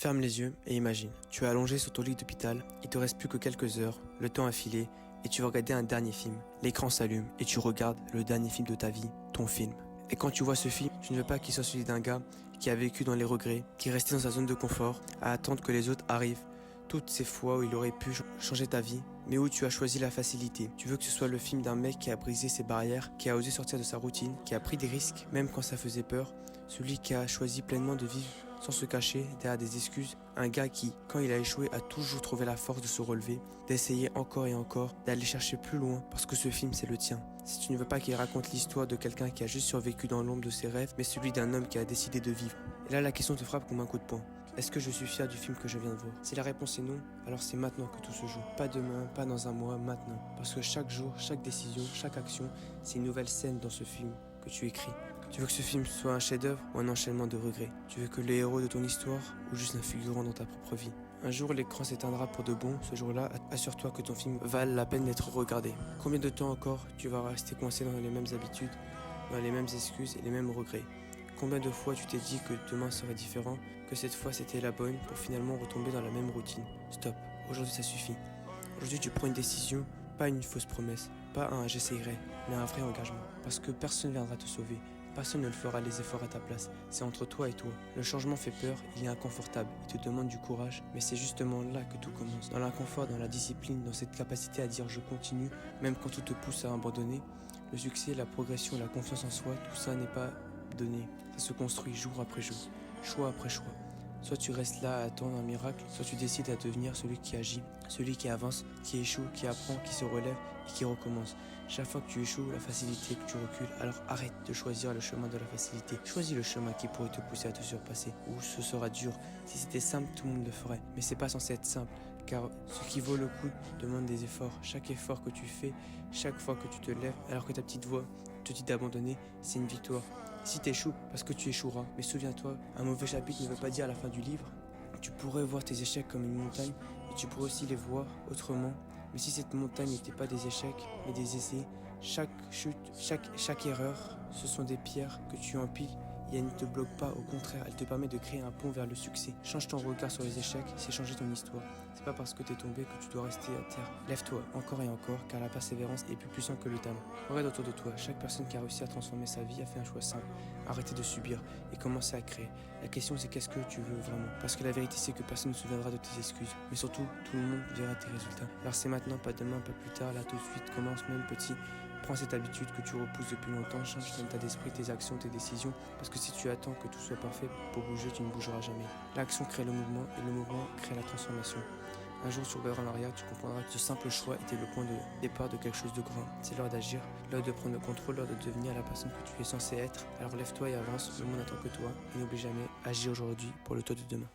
Ferme les yeux et imagine. Tu es allongé sur ton lit d'hôpital, il te reste plus que quelques heures, le temps a filé et tu veux regarder un dernier film. L'écran s'allume et tu regardes le dernier film de ta vie, ton film. Et quand tu vois ce film, tu ne veux pas qu'il soit celui d'un gars qui a vécu dans les regrets, qui est resté dans sa zone de confort, à attendre que les autres arrivent. Toutes ces fois où il aurait pu changer ta vie, mais où tu as choisi la facilité. Tu veux que ce soit le film d'un mec qui a brisé ses barrières, qui a osé sortir de sa routine, qui a pris des risques, même quand ça faisait peur. Celui qui a choisi pleinement de vivre sans se cacher derrière des excuses. Un gars qui, quand il a échoué, a toujours trouvé la force de se relever, d'essayer encore et encore, d'aller chercher plus loin, parce que ce film c'est le tien. Si tu ne veux pas qu'il raconte l'histoire de quelqu'un qui a juste survécu dans l'ombre de ses rêves, mais celui d'un homme qui a décidé de vivre. Et là la question te frappe comme un coup de poing. Est-ce que je suis fier du film que je viens de voir? Si la réponse est non, alors c'est maintenant que tout se joue. Pas demain, pas dans un mois, maintenant. Parce que chaque jour, chaque décision, chaque action, c'est une nouvelle scène dans ce film que tu écris. Tu veux que ce film soit un chef-d'œuvre ou un enchaînement de regrets? Tu veux que le héros de ton histoire ou juste un figurant dans ta propre vie? Un jour, l'écran s'éteindra pour de bon. Ce jour-là, assure-toi que ton film vale la peine d'être regardé. Combien de temps encore tu vas rester coincé dans les mêmes habitudes, dans les mêmes excuses et les mêmes regrets? Combien de fois tu t'es dit que demain serait différent, que cette fois c'était la bonne pour finalement retomber dans la même routine? Stop, aujourd'hui ça suffit. Aujourd'hui tu prends une décision, pas une fausse promesse, pas un j'essayerai, mais un vrai engagement. Parce que personne ne viendra te sauver, personne ne le fera les efforts à ta place, c'est entre toi et toi. Le changement fait peur, il est inconfortable, il te demande du courage, mais c'est justement là que tout commence. Dans l'inconfort, dans la discipline, dans cette capacité à dire je continue, même quand tout te pousse à abandonner. Le succès, la progression, la confiance en soi, tout ça n'est pas donné, ça se construit jour après jour, choix après choix. Soit tu restes là à attendre un miracle, soit tu décides à devenir celui qui agit, celui qui avance, qui échoue, qui apprend, qui se relève et qui recommence. Chaque fois que tu échoues, la facilité, que tu recules, alors arrête de choisir le chemin de la facilité. Choisis le chemin qui pourrait te pousser à te surpasser, ou ce sera dur. Si c'était simple, tout le monde le ferait, mais c'est pas censé être simple, car ce qui vaut le coup demande des efforts. Chaque effort que tu fais, chaque fois que tu te lèves, alors que ta petite voix te dit d'abandonner, c'est une victoire. Si t'échoues, parce que tu échoueras. Mais souviens-toi, un mauvais chapitre ne veut pas dire la fin du livre. Tu pourrais voir tes échecs comme une montagne, et tu pourrais aussi les voir autrement. Mais si cette montagne n'était pas des échecs, mais des essais, chaque chute, chaque erreur, ce sont des pierres que tu empiles. Et elle ne te bloque pas, au contraire, elle te permet de créer un pont vers le succès. Change ton regard sur les échecs, c'est changer ton histoire. C'est pas parce que t'es tombé que tu dois rester à terre. Lève-toi, encore et encore, car la persévérance est plus puissante que le talent. Regarde autour de toi, chaque personne qui a réussi à transformer sa vie a fait un choix simple. Arrêtez de subir et commencez à créer. La question c'est qu'est-ce que tu veux vraiment? Parce que la vérité c'est que personne ne se souviendra de tes excuses. Mais surtout, tout le monde verra tes résultats. Alors c'est maintenant, pas demain, pas plus tard, là tout de suite, commence même petit. Prends cette habitude que tu repousses depuis longtemps, change ton état d'esprit, tes actions, tes décisions. Parce que si tu attends que tout soit parfait pour bouger, tu ne bougeras jamais. L'action crée le mouvement et le mouvement crée la transformation. Un jour, tu regarderas en arrière, tu comprendras que ce simple choix était le point de départ de quelque chose de grand. C'est l'heure d'agir, l'heure de prendre le contrôle, l'heure de devenir la personne que tu es censé être. Alors lève-toi et avance, le monde attend que toi. Et n'oublie jamais, agis aujourd'hui pour le toi de demain.